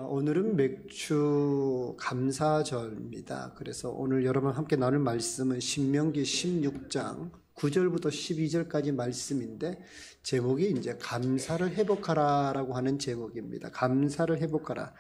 오늘은 맥주 감사절입니다. 그래서 오늘 여러분 함께 나눌 말씀은 신명기 16장 9절부터 12절까지 말씀인데 제목이 이제 감사를 회복하라라고 하는 제목입니다. 감사를 회복하라.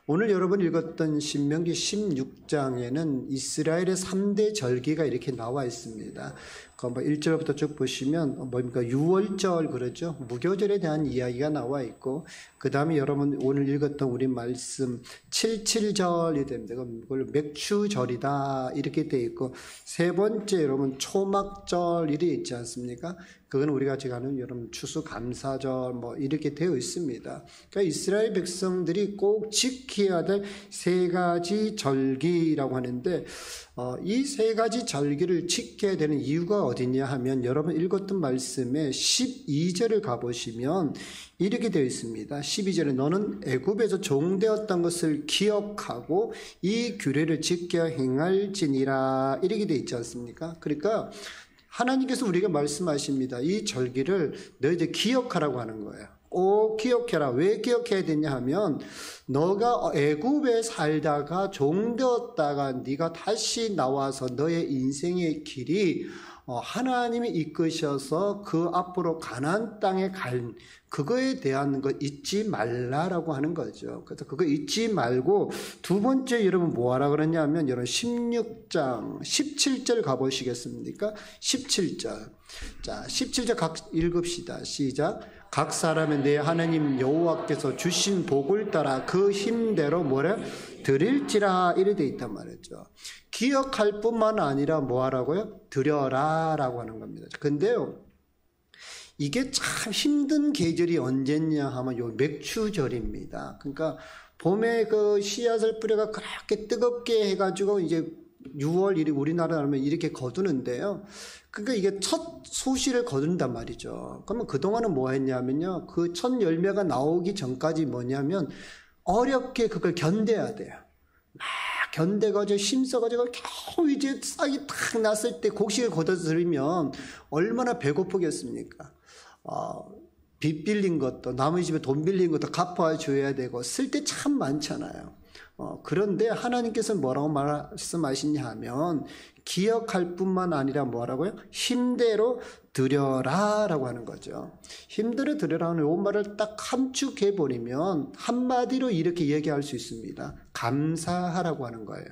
오늘 여러분 읽었던 신명기 16장에는 이스라엘의 3대 절기가 이렇게 나와 있습니다. 1절부터 쭉 보시면 뭡니까? 유월절 그러죠. 무교절에 대한 이야기가 나와 있고 그 다음에 여러분 오늘 읽었던 우리 말씀 77절이 됩니다. 그걸 맥추절이다 이렇게 되어 있고 세 번째 여러분 초막절 일이 있지 않습니까? 그건 우리가 지금 하는 여러분 추수감사절 이렇게 되어 있습니다. 그러니까 이스라엘 백성들이 꼭 지켜야 될 세 가지 절기라고 하는데 이 세 가지 절기를 지켜야 되는 이유가 어디냐 하면 여러분 읽었던 말씀에 12절을 가보시면 이렇게 되어 있습니다. 12절에 너는 애굽에서 종되었던 것을 기억하고 이 규례를 지켜 행할지니라 이렇게 되어 있지 않습니까? 그러니까 하나님께서 우리가 말씀하십니다. 이 절기를 너희들 기억하라고 하는 거예요. 꼭 기억해라. 왜 기억해야 되냐 하면 너가 애굽에 살다가 종되었다가 네가 다시 나와서 너의 인생의 길이 하나님이 이끄셔서 그 앞으로 가나안 땅에 갈 그거에 대한 거 잊지 말라라고 하는 거죠. 그래서 그거 잊지 말고 두 번째 여러분 뭐 하라 그러냐면 여러분 16장 17절 가보시겠습니까? 17절. 자, 17절 각 읽읍시다. 시작. 각 사람의 내 하나님 여호와께서 주신 복을 따라 그 힘대로 뭐래? 드릴지라 이래 돼 있단 말이죠. 기억할 뿐만 아니라 뭐 하라고요? 드려라 라고 하는 겁니다. 근데요 이게 참 힘든 계절이 언제냐 하면 요 맥추절입니다. 그러니까 봄에 그 씨앗을 뿌려가 그렇게 뜨겁게 해가지고 이제 6월 우리나라 하면 이렇게 거두는데요. 그러니까 이게 첫 소시를 거둔단 말이죠. 그러면 그동안은 뭐 했냐면요. 그 첫 열매가 나오기 전까지 뭐냐면 어렵게 그걸 견뎌야 돼요. 막 견뎌가지고 힘써가지고 겨우 이제 싹이 탁 났을 때 곡식을 걷어들이면 얼마나 배고프겠습니까? 빚 빌린 것도 남의 집에 돈 빌린 것도 갚아줘야 되고 쓸 때 참 많잖아요. 그런데 하나님께서는 뭐라고 말씀하시냐 하면 기억할 뿐만 아니라 뭐라고요? 힘대로 드려라 라고 하는 거죠. 힘대로 드려라는 이 말을 딱 함축해 버리면 한마디로 이렇게 얘기할 수 있습니다. 감사하라고 하는 거예요.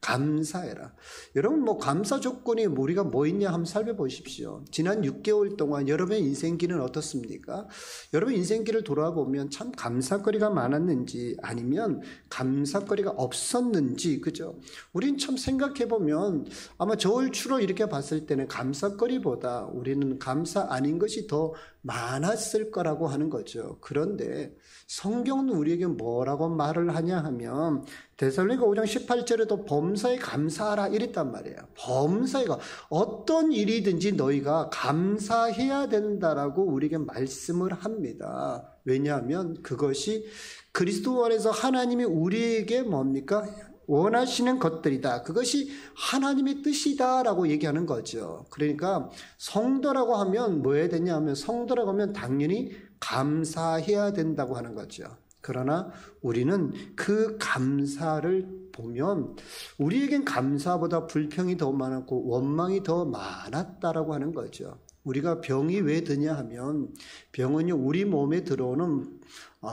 감사해라. 여러분 감사 조건이 우리가 뭐 있냐 한번 살펴보십시오. 지난 6개월 동안 여러분의 인생길은 어떻습니까? 여러분 인생길을 돌아보면 참 감사거리가 많았는지 아니면 감사거리가 없었는지 그죠? 우린 참 생각해보면 아마 저월 추로 이렇게 봤을 때는 감사거리보다 우리는 감사 아닌 것이 더 많았을 거라고 하는 거죠. 그런데 성경은 우리에게 뭐라고 말을 하냐 하면 데살로니가 5장 18절에도 범사에 감사하라 이랬단 말이에요. 범사에가 어떤 일이든지 너희가 감사해야 된다라고 우리에게 말씀을 합니다. 왜냐하면 그것이 그리스도 안에서 하나님이 우리에게 뭡니까? 원하시는 것들이다. 그것이 하나님의 뜻이다라고 얘기하는 거죠. 그러니까 성도라고 하면 뭐 해야 되냐 하면 성도라고 하면 당연히 감사해야 된다고 하는 거죠. 그러나 우리는 그 감사를 보면 우리에겐 감사보다 불평이 더 많았고 원망이 더 많았다라고 하는 거죠. 우리가 병이 왜 드냐 하면 병은요 우리 몸에 들어오는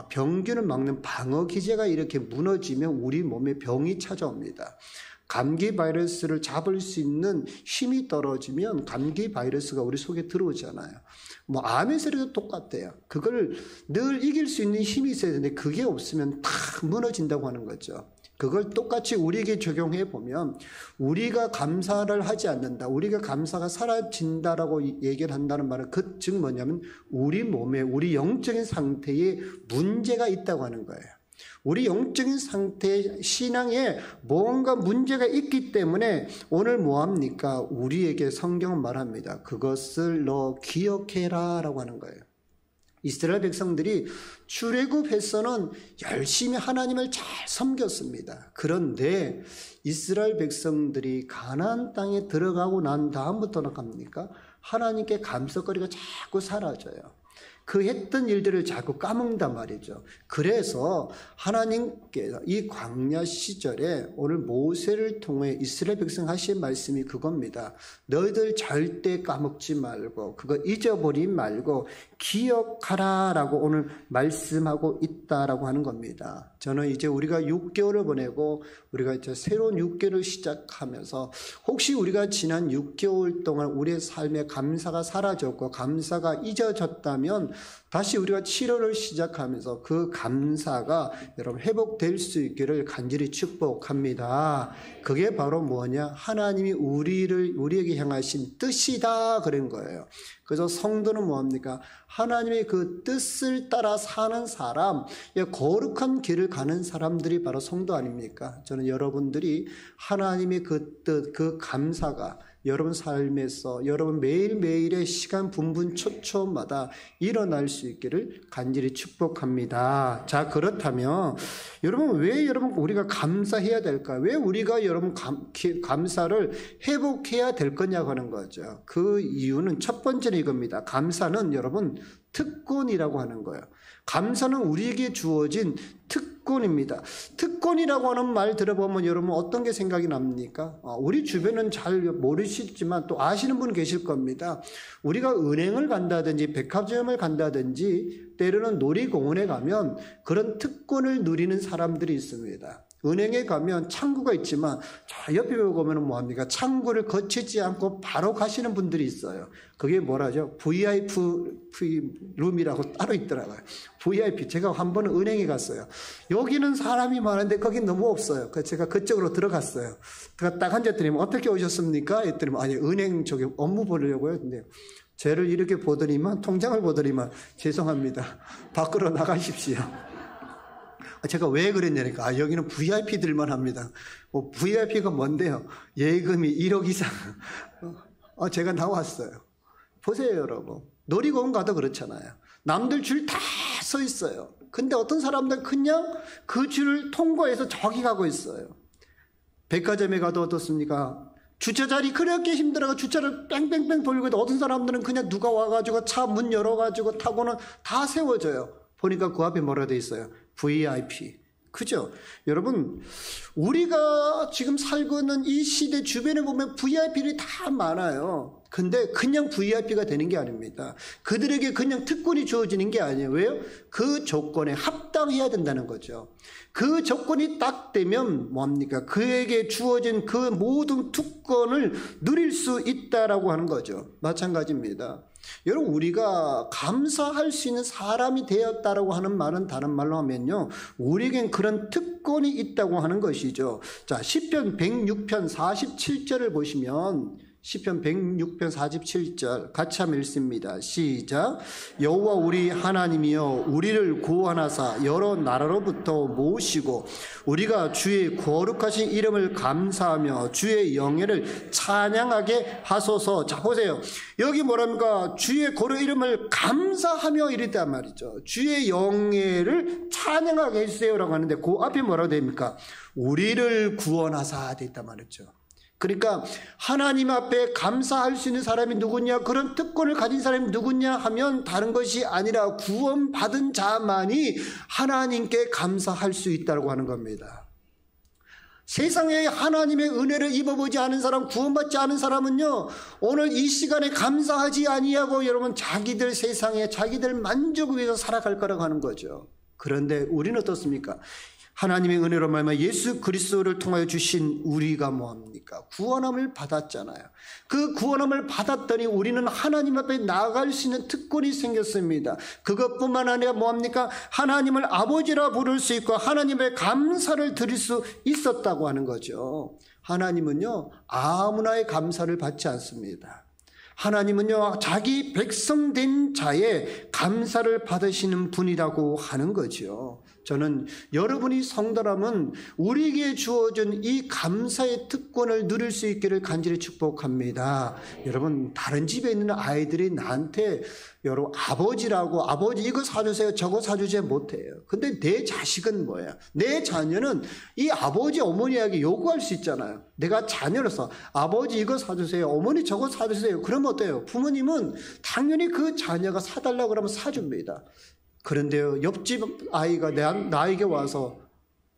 병균을 막는 방어 기제가 이렇게 무너지면 우리 몸에 병이 찾아옵니다. 감기 바이러스를 잡을 수 있는 힘이 떨어지면 감기 바이러스가 우리 속에 들어오잖아요. 암의 세력도 똑같대요. 그걸 늘 이길 수 있는 힘이 있어야 되는데 그게 없으면 탁 무너진다고 하는 거죠. 그걸 똑같이 우리에게 적용해 보면 우리가 감사를 하지 않는다. 우리가 감사가 사라진다라고 얘기를 한다는 말은 즉 뭐냐면 우리 몸에 우리 영적인 상태에 문제가 있다고 하는 거예요. 우리 영적인 상태 신앙에 뭔가 문제가 있기 때문에 오늘 뭐합니까? 우리에게 성경은 말합니다. 그것을 너 기억해라 라고 하는 거예요. 이스라엘 백성들이 출애굽에서는 열심히 하나님을 잘 섬겼습니다. 그런데 이스라엘 백성들이 가나안 땅에 들어가고 난 다음부터는 갑니까? 하나님께 감사거리가 자꾸 사라져요. 그 했던 일들을 자꾸 까먹는단 말이죠. 그래서 하나님께서 이 광야 시절에 오늘 모세를 통해 이스라엘 백성 하신 말씀이 그겁니다. 너희들 절대 까먹지 말고 그거 잊어버리지 말고 기억하라 라고 오늘 말씀하고 있다라고 하는 겁니다. 저는 이제 우리가 6개월을 보내고 우리가 이제 새로운 6개월을 시작하면서 혹시 우리가 지난 6개월 동안 우리의 삶에 감사가 사라졌고 감사가 잊어졌다면 다시 우리가 7월을 시작하면서 그 감사가 여러분 회복될 수 있기를 간절히 축복합니다. 그게 바로 뭐냐? 하나님이 우리에게 향하신 뜻이다 그런 거예요. 그래서 성도는 뭐합니까? 하나님의 그 뜻을 따라 사는 사람, 거룩한 길을 가는 사람들이 바로 성도 아닙니까? 저는 여러분들이 하나님의 그 뜻, 그 감사가 여러분 삶에서 여러분 매일매일의 시간 분분 초초마다 일어날 수 있기를 간절히 축복합니다. 자, 그렇다면 여러분 왜 우리가 감사해야 될까? 왜 우리가 여러분 감사를 회복해야 될 거냐고 하는 거죠. 그 이유는 첫 번째는 이겁니다. 감사는 여러분 특권이라고 하는 거예요. 감사는 우리에게 주어진 특권입니다. 특권이라고 하는 말 들어보면 여러분 어떤 게 생각이 납니까? 우리 주변은 잘 모르시지만 또 아시는 분 계실 겁니다. 우리가 은행을 간다든지 백화점을 간다든지 때로는 놀이공원에 가면 그런 특권을 누리는 사람들이 있습니다. 은행에 가면 창구가 있지만 저 옆에 보면 뭐합니까? 창구를 거치지 않고 바로 가시는 분들이 있어요. 그게 뭐라죠? VIP 룸이라고 따로 있더라고요. VIP. 제가 한 번은 은행에 갔어요. 여기는 사람이 많은데 거긴 너무 없어요. 그래서 제가 그쪽으로 들어갔어요. 제가 딱 앉았더니 어떻게 오셨습니까? 했더니 아니 은행 쪽에 업무 보려고요. 근데 쟤를 이렇게 보더니만 통장을 보더니만 죄송합니다. 밖으로 나가십시오. 제가 왜 그랬냐니까 여기는 VIP들만 합니다. VIP가 뭔데요? 예금이 1억 이상. 제가 나왔어요. 보세요 여러분. 놀이공원 가도 그렇잖아요. 남들 줄 다 서 있어요. 근데 어떤 사람들은 그냥 그 줄을 통과해서 저기 가고 있어요. 백화점에 가도 어떻습니까? 주차 자리 그렇게 힘들어가 주차를 뺑뺑뺑 돌리고 있는데 어떤 사람들은 그냥 누가 와가지고 차 문 열어가지고 타고는 다 세워져요. 보니까 그 앞에 뭐라 돼 있어요? VIP. 그죠? 여러분 우리가 지금 살고 있는 이 시대 주변에 보면 VIP들이 다 많아요. 근데 그냥 VIP가 되는 게 아닙니다. 그들에게 그냥 특권이 주어지는 게 아니에요. 왜요? 그 조건에 합당해야 된다는 거죠. 그 조건이 딱 되면 뭐합니까? 그에게 주어진 그 모든 특권을 누릴 수 있다라고 하는 거죠. 마찬가지입니다. 여러분 우리가 감사할 수 있는 사람이 되었다라고 하는 말은 다른 말로 하면요 우리에겐 그런 특권이 있다고 하는 것이죠. 자, 시편 106편 47절을 보시면 시편 106편 47절 같이 한번 읽습니다. 시작. 여호와 우리 하나님이여 우리를 구원하사 여러 나라로부터 모으시고 우리가 주의 거룩하신 이름을 감사하며 주의 영예를 찬양하게 하소서. 자, 보세요. 여기 뭐랍니까? 주의 거룩 이름을 감사하며 이랬단 말이죠. 주의 영예를 찬양하게 해주세요라고 하는데 그 앞에 뭐라고 됩니까? 우리를 구원하사 돼 있단 말이죠. 그러니까 하나님 앞에 감사할 수 있는 사람이 누구냐, 그런 특권을 가진 사람이 누구냐 하면 다른 것이 아니라 구원받은 자만이 하나님께 감사할 수 있다고 하는 겁니다. 세상에 하나님의 은혜를 입어보지 않은 사람, 구원받지 않은 사람은요 오늘 이 시간에 감사하지 아니하고 여러분 자기들 세상에 자기들 만족을 위해서 살아갈 거라고 하는 거죠. 그런데 우리는 어떻습니까? 하나님의 은혜로 말미암아 예수 그리스도를 통하여 주신 우리가 뭐합니까? 구원함을 받았잖아요. 그 구원함을 받았더니 우리는 하나님 앞에 나아갈 수 있는 특권이 생겼습니다. 그것뿐만 아니라 뭐합니까? 하나님을 아버지라 부를 수 있고 하나님의 감사를 드릴 수 있었다고 하는 거죠. 하나님은요 아무나의 감사를 받지 않습니다. 하나님은요 자기 백성 된 자의 감사를 받으시는 분이라고 하는 거죠. 저는 여러분이 성도라면 우리에게 주어진 이 감사의 특권을 누릴 수 있기를 간절히 축복합니다. 여러분 다른 집에 있는 아이들이 나한테 여러분 아버지라고 아버지 이거 사주세요 저거 사주지 못해요. 근데 내 자식은 뭐야? 내 자녀는 이 아버지 어머니에게 요구할 수 있잖아요. 내가 자녀로서 아버지 이거 사주세요 어머니 저거 사주세요. 그러면 어때요? 부모님은 당연히 그 자녀가 사달라고 그러면 사줍니다. 그런데요 옆집 아이가 나에게 와서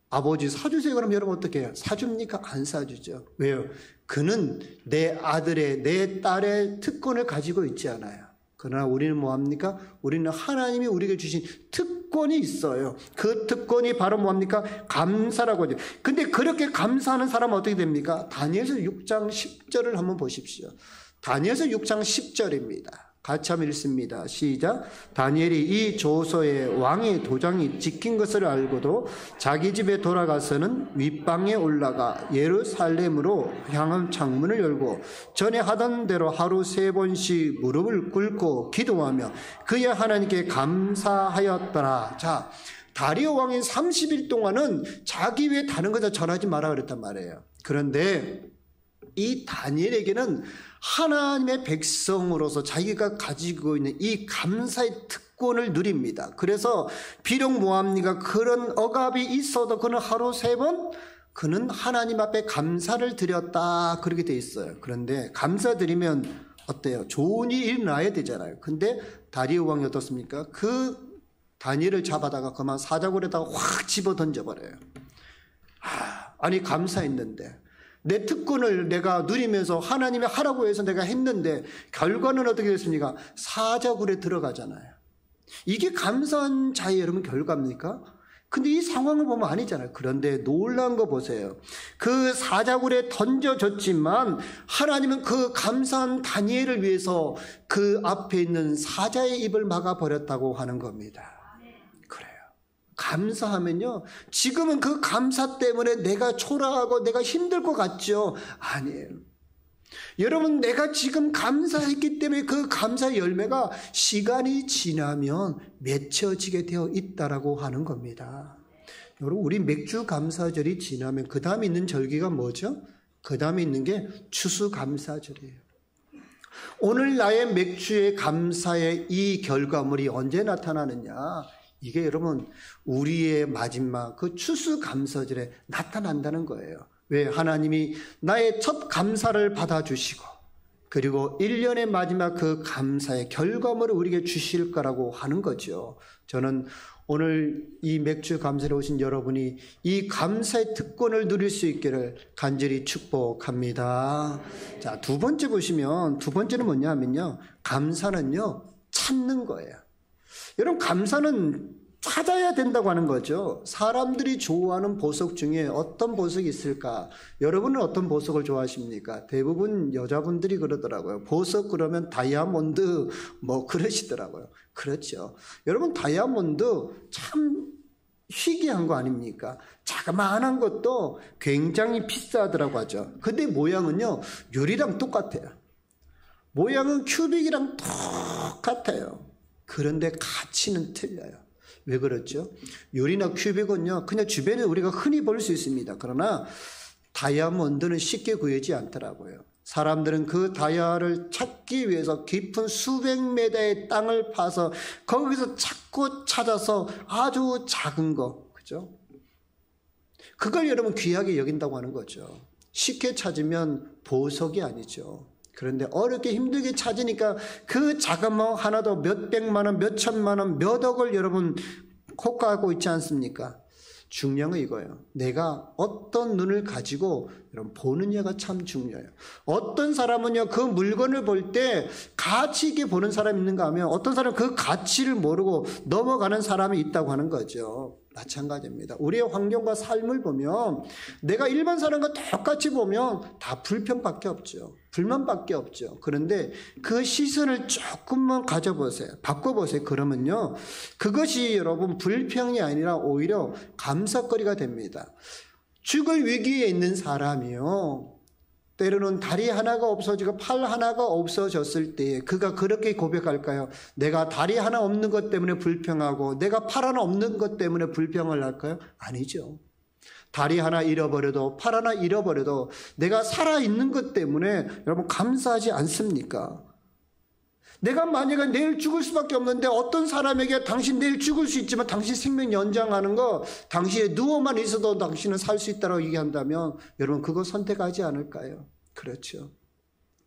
아버지 사주세요 그러면 여러분 어떻게 해요? 사줍니까? 안 사주죠. 왜요? 그는 내 아들의 내 딸의 특권을 가지고 있지 않아요. 그러나 우리는 뭐합니까? 우리는 하나님이 우리에게 주신 특권이 있어요. 그 특권이 바로 뭐합니까? 감사라고 하죠. 근데 그렇게 감사하는 사람은 어떻게 됩니까? 다니엘서 6장 10절을 한번 보십시오. 다니엘서 6장 10절입니다. 같이 한번 읽습니다. 시작. 다니엘이 이 조서에 왕의 도장이 찍힌 것을 알고도 자기 집에 돌아가서는 윗방에 올라가 예루살렘으로 향한 창문을 열고 전에 하던 대로 하루 3번씩 무릎을 꿇고 기도하며 그의 하나님께 감사하였더라. 자, 다리오 왕이 30일 동안은 자기 외에 다른 것을 전하지 마라 그랬단 말이에요. 그런데 이 다니엘에게는 하나님의 백성으로서 자기가 가지고 있는 이 감사의 특권을 누립니다. 그래서 비록 모함니가 그런 억압이 있어도 그는 하루 3번 그는 하나님 앞에 감사를 드렸다 그렇게 돼 있어요. 그런데 감사드리면 어때요? 좋은 일이 일어나야 되잖아요. 근데 다리오 왕이 어떻습니까? 그 다니엘을 잡아다가 그만 사자굴에다가 확 집어 던져버려요. 아니 감사했는데 내 특권을 내가 누리면서 하나님이 하라고 해서 내가 했는데 결과는 어떻게 됐습니까? 사자굴에 들어가잖아요. 이게 감사한 자의 여러분 결과입니까? 근데 이 상황을 보면 아니잖아요. 그런데 놀라운 거 보세요. 그 사자굴에 던져졌지만 하나님은 그 감사한 다니엘을 위해서 그 앞에 있는 사자의 입을 막아버렸다고 하는 겁니다. 감사하면요 지금은 그 감사 때문에 내가 초라하고 내가 힘들 것 같죠? 아니에요. 여러분 내가 지금 감사했기 때문에 그 감사의 열매가 시간이 지나면 맺혀지게 되어 있다라고 하는 겁니다. 여러분 우리 맥주 감사절이 지나면 그 다음에 있는 절기가 뭐죠? 그 다음에 있는 게 추수감사절이에요. 오늘 나의 맥주의 감사의 이 결과물이 언제 나타나느냐? 이게 여러분 우리의 마지막 그 추수감사절에 나타난다는 거예요. 왜? 하나님이 나의 첫 감사를 받아주시고 그리고 1년의 마지막 그 감사의 결과물을 우리에게 주실 거라고 하는 거죠. 저는 오늘 이 맥주 감사에 오신 여러분이 이 감사의 특권을 누릴 수 있기를 간절히 축복합니다. 자, 두 번째 보시면 두 번째는 뭐냐면요. 감사는요 찾는 거예요. 여러분 감사는 찾아야 된다고 하는 거죠. 사람들이 좋아하는 보석 중에 어떤 보석이 있을까? 여러분은 어떤 보석을 좋아하십니까? 대부분 여자분들이 그러더라고요. 보석 그러면 다이아몬드 뭐 그러시더라고요. 그렇죠. 여러분 다이아몬드 참 희귀한 거 아닙니까? 자그마한 것도 굉장히 비싸더라고 하죠. 근데 모양은요 유리랑 똑같아요. 모양은 큐빅이랑 똑같아요. 그런데 가치는 틀려요. 왜 그렇죠? 유리나 큐빅은요 그냥 주변에 우리가 흔히 볼 수 있습니다. 그러나 다이아몬드는 쉽게 구하지 않더라고요. 사람들은 그 다이아를 찾기 위해서 깊은 수백 메다의 땅을 파서 거기서 찾아서 아주 작은 거, 그죠? 그걸 여러분 귀하게 여긴다고 하는 거죠. 쉽게 찾으면 보석이 아니죠. 그런데 어렵게 힘들게 찾으니까 그 자그마한 하나도 몇백만 원, 몇천만 원, 몇 억을 여러분 호가하고 있지 않습니까? 중요한 건 이거예요. 내가 어떤 눈을 가지고 여러분 보느냐가 참 중요해요. 어떤 사람은요 그 물건을 볼 때 가치 있게 보는 사람이 있는가 하면 어떤 사람은 그 가치를 모르고 넘어가는 사람이 있다고 하는 거죠. 마찬가지입니다. 우리의 환경과 삶을 보면 내가 일반 사람과 똑같이 보면 다 불평밖에 없죠. 불만밖에 없죠. 그런데 그 시선을 조금만 가져보세요. 바꿔보세요. 그러면요 그것이 여러분 불평이 아니라 오히려 감사거리가 됩니다. 죽을 위기에 있는 사람이요 때로는 다리 하나가 없어지고 팔 하나가 없어졌을 때 그가 그렇게 고백할까요? 내가 다리 하나 없는 것 때문에 불평하고 내가 팔 하나 없는 것 때문에 불평을 할까요? 아니죠. 다리 하나 잃어버려도 팔 하나 잃어버려도 내가 살아있는 것 때문에 여러분 감사하지 않습니까? 내가 만약에 내일 죽을 수밖에 없는데 어떤 사람에게 당신 내일 죽을 수 있지만 당신 생명 연장하는 거, 당신이 누워만 있어도 당신은 살 수 있다고 얘기한다면 여러분 그거 선택하지 않을까요? 그렇죠.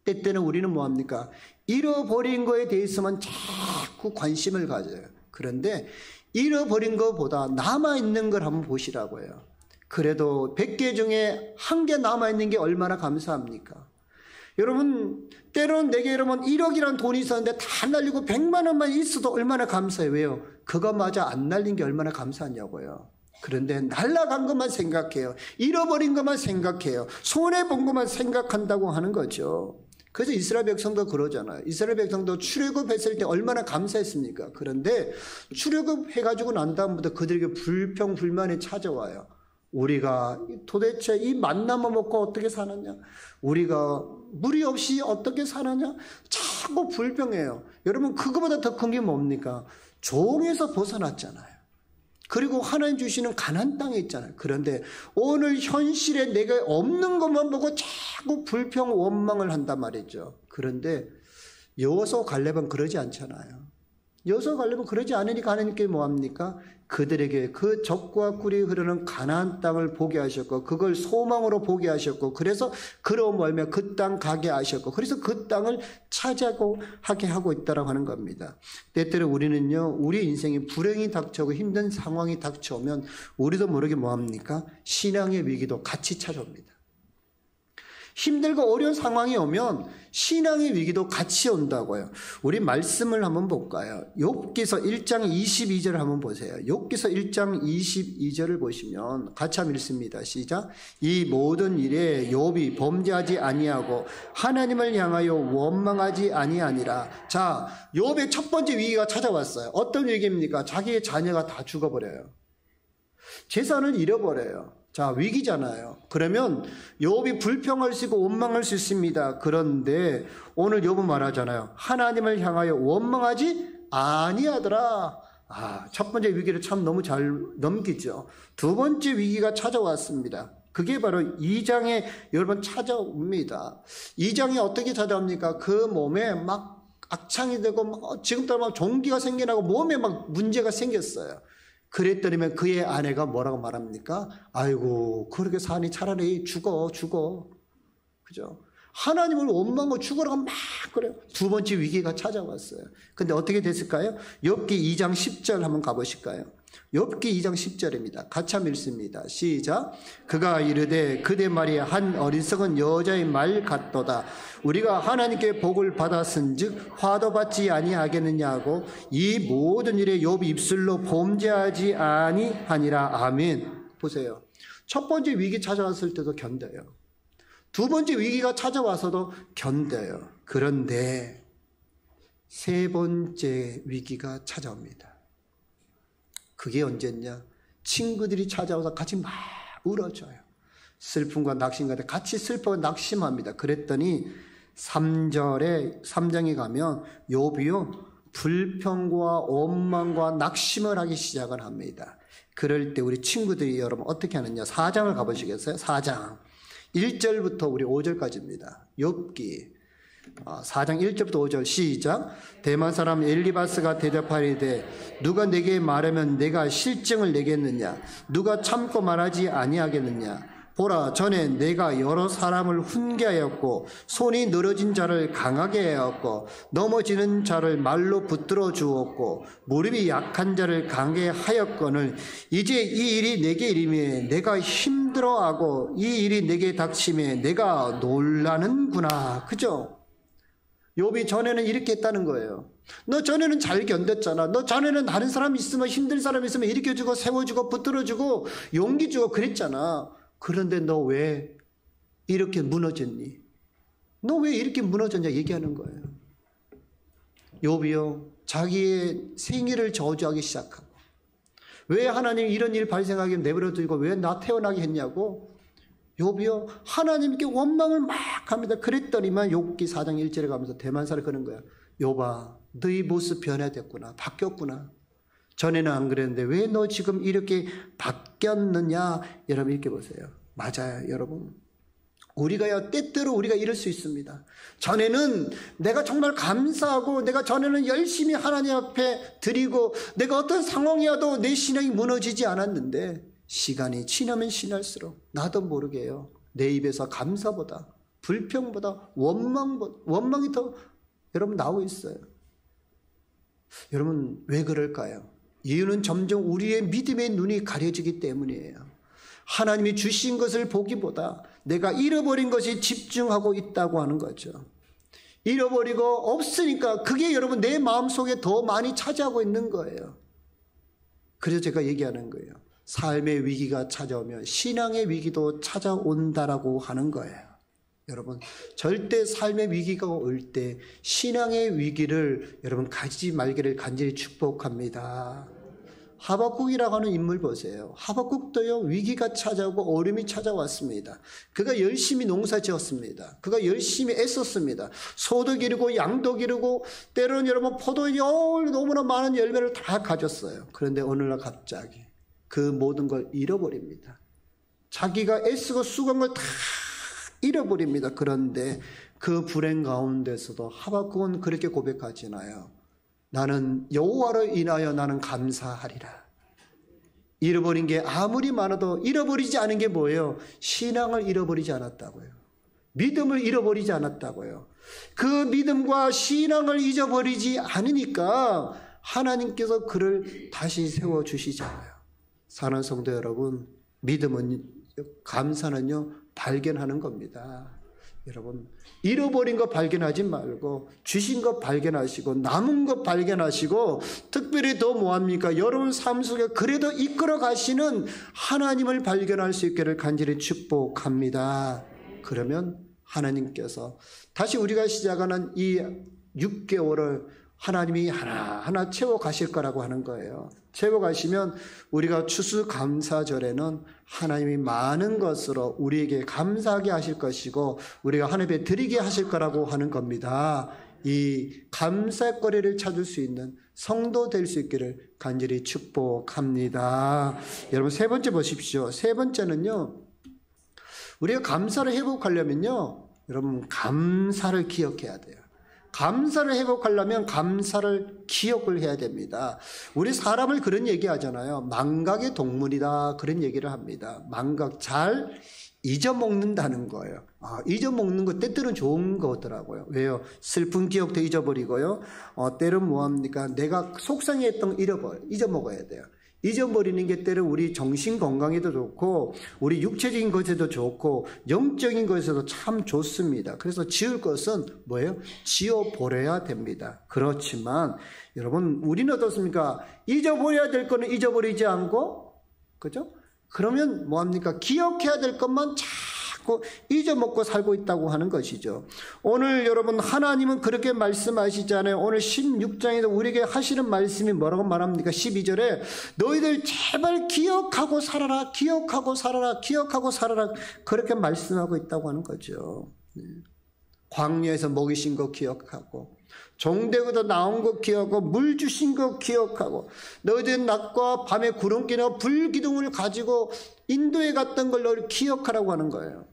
때때는 우리는 뭐합니까? 잃어버린 거에 대해서만 자꾸 관심을 가져요. 그런데 잃어버린 것보다 남아있는 걸 한번 보시라고요. 그래도 100개 중에 1개 남아있는 게 얼마나 감사합니까? 여러분 때로는 내게 여러분 1억이라는 돈이 있었는데 다 날리고 100만 원만 있어도 얼마나 감사해요. 왜요? 그거마저 안 날린 게 얼마나 감사하냐고요. 그런데 날아간 것만 생각해요. 잃어버린 것만 생각해요. 손해본 것만 생각한다고 하는 거죠. 그래서 이스라엘 백성도 그러잖아요. 이스라엘 백성도 출애굽했을 때 얼마나 감사했습니까? 그런데 출애굽해가지고 난 다음부터 그들에게 불평 불만이 찾아와요. 우리가 도대체 이 만나만 먹고 어떻게 사느냐? 우리가 물이 없이 어떻게 사느냐? 자꾸 불평해요. 여러분 그거보다 더 큰 게 뭡니까? 종에서 벗어났잖아요. 그리고 하나님 주시는 가나안 땅에 있잖아요. 그런데 오늘 현실에 내가 없는 것만 보고 자꾸 불평 원망을 한단 말이죠. 그런데 여호수아 갈렙은 그러지 않잖아요. 여호수아 갈렙은 그러지 않으니까 하나님께 뭐합니까? 그들에게 그 적과 꿀이 흐르는 가나안 땅을 보게 하셨고 그걸 소망으로 보게 하셨고 그래서 그로 멀며 그 땅 가게 하셨고 그래서 그 땅을 차지하고 하게 하고 있다라고 하는 겁니다. 때때로 우리는요 우리 인생에 불행이 닥쳐오고 힘든 상황이 닥쳐오면 우리도 모르게 뭐합니까? 신앙의 위기도 같이 찾아옵니다. 힘들고 어려운 상황이 오면 신앙의 위기도 같이 온다고요. 우리 말씀을 한번 볼까요? 욥기서 1장 22절을 한번 보세요. 욥기서 1장 22절을 보시면 같이 한번 읽습니다. 시작. 이 모든 일에 욥이 범죄하지 아니하고 하나님을 향하여 원망하지 아니하니라. 자, 욥의 첫 번째 위기가 찾아왔어요. 어떤 위기입니까? 자기의 자녀가 다 죽어버려요. 재산을 잃어버려요. 자, 위기잖아요. 그러면 욥이 불평할 수 있고 원망할 수 있습니다. 그런데 오늘 욥은 말하잖아요. 하나님을 향하여 원망하지 아니하더라. 첫 번째 위기를 참 너무 잘 넘기죠. 두 번째 위기가 찾아왔습니다. 그게 바로 2장에 여러분 찾아옵니다. 2장에 어떻게 찾아옵니까? 그 몸에 막 악창이 되고 막 지금도 막 종기가 생겨나고 몸에 막 문제가 생겼어요. 그랬더니면 그의 아내가 뭐라고 말합니까? 아이고 그렇게 사니 차라리 죽어. 그죠? 하나님을 원망하고 죽으라고 막 그래요. 두 번째 위기가 찾아왔어요. 근데 어떻게 됐을까요? 욥기 2장 10절 한번 가보실까요? 욥기 2장 10절입니다. 같이 한번 읽습니다. 시작. 그가 이르되 그대 말이 한 어리석은 여자의 말 같도다. 우리가 하나님께 복을 받았은즉 화도 받지 아니하겠느냐고 이 모든 일에 욥이 입술로 범죄하지 아니하니라. 아멘. 보세요. 첫 번째 위기 찾아왔을 때도 견뎌요. 두 번째 위기가 찾아와서도 견뎌요. 그런데 세 번째 위기가 찾아옵니다. 그게 언제냐? 친구들이 찾아와서 같이 막 울어줘요. 슬픔과 낙심과 같이 슬퍼 낙심합니다. 그랬더니 3장에 가면 욥이요 불평과 원망과 낙심을 하기 시작을 합니다. 그럴 때 우리 친구들이 여러분 어떻게 하느냐? 4장을 가보시겠어요? 4장 1절부터 우리 5절까지입니다. 욥기 4장 1절부터 5절 시작. 대만 사람 엘리바스가 대답하리되 누가 내게 말하면 내가 실증을 내겠느냐? 누가 참고 말하지 아니하겠느냐? 보라, 전에 내가 여러 사람을 훈계하였고 손이 늘어진 자를 강하게 하였고 넘어지는 자를 말로 붙들어 주었고 무릎이 약한 자를 강하게 하였거늘 이제 이 일이 내게 이름에 내가 힘들어하고 이 일이 내게 닥침에 내가 놀라는구나. 그죠? 욥이 전에는 이렇게 했다는 거예요. 너 전에는 잘 견뎠잖아. 너 전에는 다른 사람 있으면 힘든 사람 있으면 일으켜주고 세워주고 붙들어주고 용기 주고 그랬잖아. 그런데 너 왜 이렇게 무너졌니? 너 왜 이렇게 무너졌냐 얘기하는 거예요. 욥이요 자기의 생일을 저주하기 시작하고 왜 하나님이 이런 일 발생하게 내버려두고 왜 나 태어나게 했냐고 욥이요 하나님께 원망을 막 합니다. 그랬더니만 욥기 4장 1절에 가면서 대만사를 거는 거야. 욥아 너희 모습 변화됐구나. 바뀌었구나. 전에는 안 그랬는데 왜 너 지금 이렇게 바뀌었느냐. 여러분 이렇게 보세요. 맞아요 여러분. 우리가요, 때때로 우리가 이럴 수 있습니다. 전에는 내가 정말 감사하고 내가 전에는 열심히 하나님 앞에 드리고 내가 어떤 상황이어도 내 신앙이 무너지지 않았는데 시간이 지나면 지날수록 나도 모르게요, 내 입에서 감사보다 불평보다 원망이 더 여러분 나오고 있어요. 여러분 왜 그럴까요? 이유는 점점 우리의 믿음의 눈이 가려지기 때문이에요. 하나님이 주신 것을 보기보다 내가 잃어버린 것에 집중하고 있다고 하는 거죠. 잃어버리고 없으니까 그게 여러분 내 마음속에 더 많이 차지하고 있는 거예요. 그래서 제가 얘기하는 거예요. 삶의 위기가 찾아오면 신앙의 위기도 찾아온다라고 하는 거예요. 여러분 절대 삶의 위기가 올 때 신앙의 위기를 여러분 가지지 말기를 간절히 축복합니다. 하박국이라고 하는 인물 보세요. 하박국도요, 위기가 찾아오고 어려움이 찾아왔습니다. 그가 열심히 농사 지었습니다. 그가 열심히 애썼습니다. 소도 기르고 양도 기르고 때로는 여러분 포도에 너무나 많은 열매를 다 가졌어요. 그런데 어느 날 갑자기 그 모든 걸 잃어버립니다. 자기가 애쓰고 수고한 걸 다 잃어버립니다. 그런데 그 불행 가운데서도 하박국은 그렇게 고백하지나요? 나는 여호와로 인하여 나는 감사하리라. 잃어버린 게 아무리 많아도 잃어버리지 않은 게 뭐예요? 신앙을 잃어버리지 않았다고요. 믿음을 잃어버리지 않았다고요. 그 믿음과 신앙을 잊어버리지 않으니까 하나님께서 그를 다시 세워주시잖아요. 사랑하는 성도 여러분, 믿음은, 감사는요, 발견하는 겁니다. 여러분 잃어버린 거 발견하지 말고 주신 거 발견하시고 남은 거 발견하시고, 특별히 더 뭐합니까? 여러분 삶 속에 그래도 이끌어 가시는 하나님을 발견할 수 있기를 간절히 축복합니다. 그러면 하나님께서 다시 우리가 시작하는 이 6개월을 하나님이 하나하나 채워 가실 거라고 하는 거예요. 채워 가시면 우리가 추수감사절에는 하나님이 많은 것으로 우리에게 감사하게 하실 것이고 우리가 하나님께 드리게 하실 거라고 하는 겁니다. 이 감사거리를 찾을 수 있는 성도 될 수 있기를 간절히 축복합니다. 여러분 세 번째 보십시오. 세 번째는요, 우리가 감사를 회복하려면요, 여러분 감사를 기억해야 돼요. 감사를 회복하려면 감사를 기억을 해야 됩니다. 우리 사람을 그런 얘기 하잖아요. 망각의 동물이다, 그런 얘기를 합니다. 망각, 잘 잊어먹는다는 거예요. 잊어먹는 거 때때로는 좋은 거더라고요. 왜요? 슬픈 기억도 잊어버리고요. 때로는 뭐합니까? 내가 속상했던 거 잊어먹어야 돼요. 잊어버리는 게 때로 우리 정신 건강에도 좋고 우리 육체적인 것에도 좋고 영적인 것에도 참 좋습니다. 그래서 지을 것은 뭐예요? 지어버려야 됩니다. 그렇지만 여러분 우리는 어떻습니까? 잊어버려야 될 거는 잊어버리지 않고, 그죠? 그러면 뭐합니까? 기억해야 될 것만 자꾸 잊어먹고 살고 있다고 하는 것이죠. 오늘 여러분 하나님은 그렇게 말씀하시잖아요. 오늘 16장에서 우리에게 하시는 말씀이 뭐라고 말합니까? 12절에 너희들 제발 기억하고 살아라, 기억하고 살아라, 기억하고 살아라, 그렇게 말씀하고 있다고 하는 거죠. 광야에서 먹이신 거 기억하고, 종되고도 나온 거 기억하고, 물 주신 거 기억하고, 너희들 낮과 밤에 구름기나 불기둥을 가지고 인도에 갔던 걸 너희 기억하라고 하는 거예요.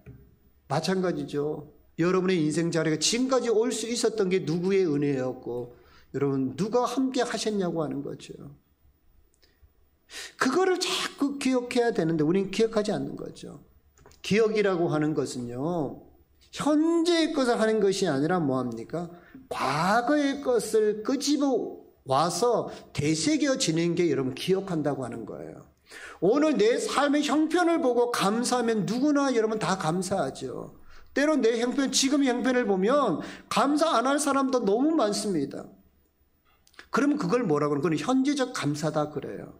마찬가지죠. 여러분의 인생 자리가 지금까지 올 수 있었던 게 누구의 은혜였고, 여러분 누가 함께 하셨냐고 하는 거죠. 그거를 자꾸 기억해야 되는데 우리는 기억하지 않는 거죠. 기억이라고 하는 것은요, 현재의 것을 하는 것이 아니라 뭐합니까? 과거의 것을 끄집어 와서 되새겨지는 게 여러분 기억한다고 하는 거예요. 오늘 내 삶의 형편을 보고 감사하면 누구나 여러분 다 감사하죠. 때론 내 형편, 지금 형편을 보면 감사 안 할 사람도 너무 많습니다. 그러면 그걸 뭐라고 하는 거는 현재적 감사다 그래요.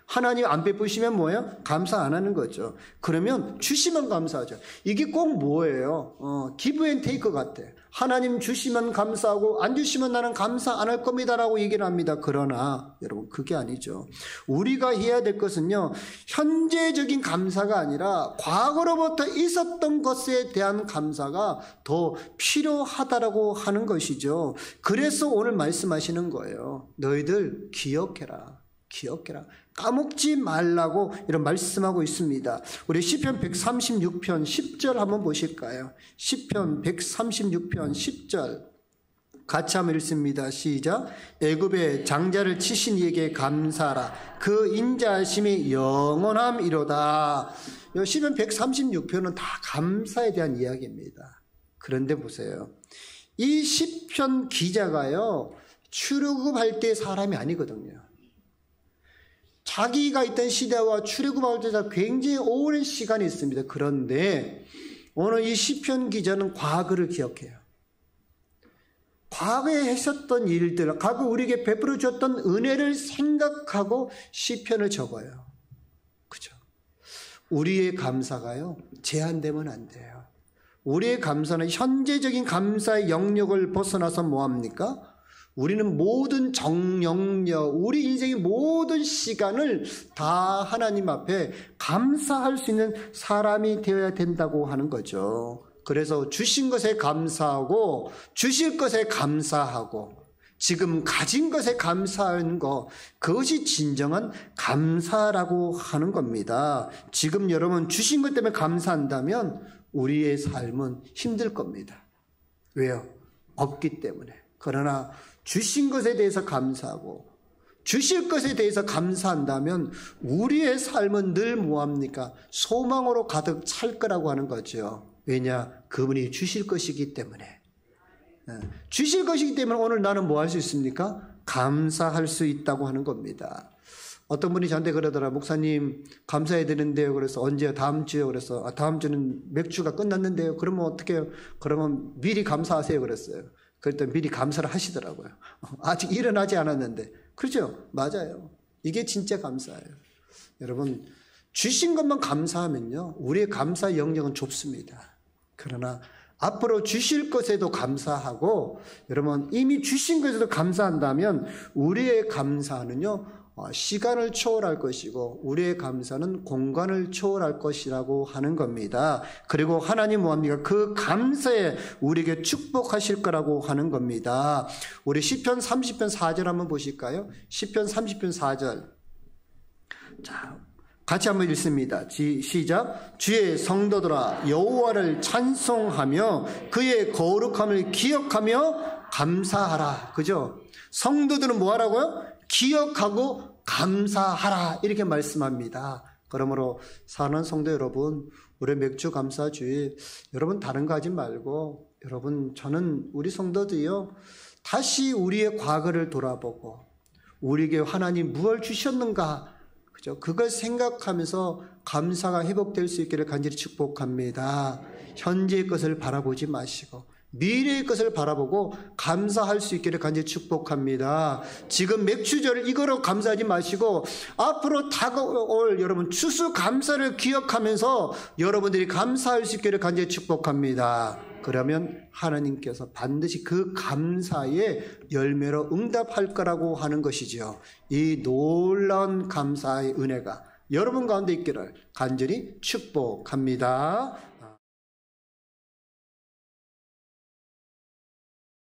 하나님 안 베푸시면 뭐예요? 감사 안 하는 거죠. 그러면 주시면 감사하죠. 이게 꼭 뭐예요? 기브 앤 테이크 같아. 하나님 주시면 감사하고 안 주시면 나는 감사 안 할 겁니다라고 얘기를 합니다. 그러나 여러분 그게 아니죠. 우리가 해야 될 것은요, 현재적인 감사가 아니라 과거로부터 있었던 것에 대한 감사가 더 필요하다라고 하는 것이죠. 그래서 오늘 말씀하시는 거예요. 너희들 기억해라. 기억해라. 까먹지 말라고 이런 말씀하고 있습니다. 우리 시편 136편 10절 한번 보실까요? 시편 136편 10절 같이 한번 읽습니다. 시작. 애굽의 장자를 치신 이에게 감사하라. 그 인자하심이 영원함이로다. 시편 136편은 다 감사에 대한 이야기입니다. 그런데 보세요. 이 시편 기자가요, 출애굽할 때 사람이 아니거든요. 자기가 있던 시대와 출애굽할 때 굉장히 오랜 시간이 있습니다. 그런데 오늘 이 시편 기자는 과거를 기억해요. 과거에 했었던 일들, 과거 우리에게 베풀어 줬던 은혜를 생각하고 시편을 적어요. 그죠? 우리의 감사가요, 제한되면 안 돼요. 우리의 감사는 현재적인 감사의 영역을 벗어나서 뭐합니까? 우리는 모든 정영력, 우리 인생의 모든 시간을 다 하나님 앞에 감사할 수 있는 사람이 되어야 된다고 하는 거죠. 그래서 주신 것에 감사하고 주실 것에 감사하고 지금 가진 것에 감사하는 것, 그것이 진정한 감사라고 하는 겁니다. 지금 여러분 주신 것 때문에 감사한다면 우리의 삶은 힘들 겁니다. 왜요? 없기 때문에. 그러나 주신 것에 대해서 감사하고 주실 것에 대해서 감사한다면 우리의 삶은 늘 뭐합니까? 소망으로 가득 찰 거라고 하는 거죠. 왜냐? 그분이 주실 것이기 때문에. 주실 것이기 때문에 오늘 나는 뭐 할 수 있습니까? 감사할 수 있다고 하는 겁니다. 어떤 분이 저한테 그러더라. 목사님 감사해야 되는데요. 그래서 언제요? 다음 주요. 그래서 다음 주는 맥주가 끝났는데요. 그러면 어떻게 해요? 그러면 미리 감사하세요. 그랬어요. 그랬더니 미리 감사를 하시더라고요. 아직 일어나지 않았는데. 그렇죠? 맞아요. 이게 진짜 감사예요. 여러분 주신 것만 감사하면요, 우리의 감사 영역은 좁습니다. 그러나 앞으로 주실 것에도 감사하고 여러분 이미 주신 것에도 감사한다면 우리의 감사는요, 시간을 초월할 것이고 우리의 감사는 공간을 초월할 것이라고 하는 겁니다. 그리고 하나님 뭐합니까? 그 감사에 우리에게 축복하실 거라고 하는 겁니다. 우리 시편 30편 4절 한번 보실까요? 시편 30편 4절. 자, 같이 한번 읽습니다. 시작. 주의 성도들아 여호와를 찬송하며 그의 거룩함을 기억하며 감사하라. 그죠? 성도들은 뭐 하라고요? 기억하고 감사하라. 이렇게 말씀합니다. 그러므로 사는 성도 여러분, 우리 맥주 감사주일 여러분 다른 거 하지 말고 여러분 저는 우리 성도들이요 다시 우리의 과거를 돌아보고 우리에게 하나님 무엇을 주셨는가, 그죠? 그걸 생각하면서 감사가 회복될 수 있기를 간절히 축복합니다. 현재의 것을 바라보지 마시고 미래의 것을 바라보고 감사할 수 있기를 간절히 축복합니다. 지금 맥주절을 이거로 감사하지 마시고 앞으로 다가올 여러분 추수감사를 기억하면서 여러분들이 감사할 수 있기를 간절히 축복합니다. 그러면 하나님께서 반드시 그 감사의 열매로 응답할 거라고 하는 것이지요. 이 놀라운 감사의 은혜가 여러분 가운데 있기를 간절히 축복합니다.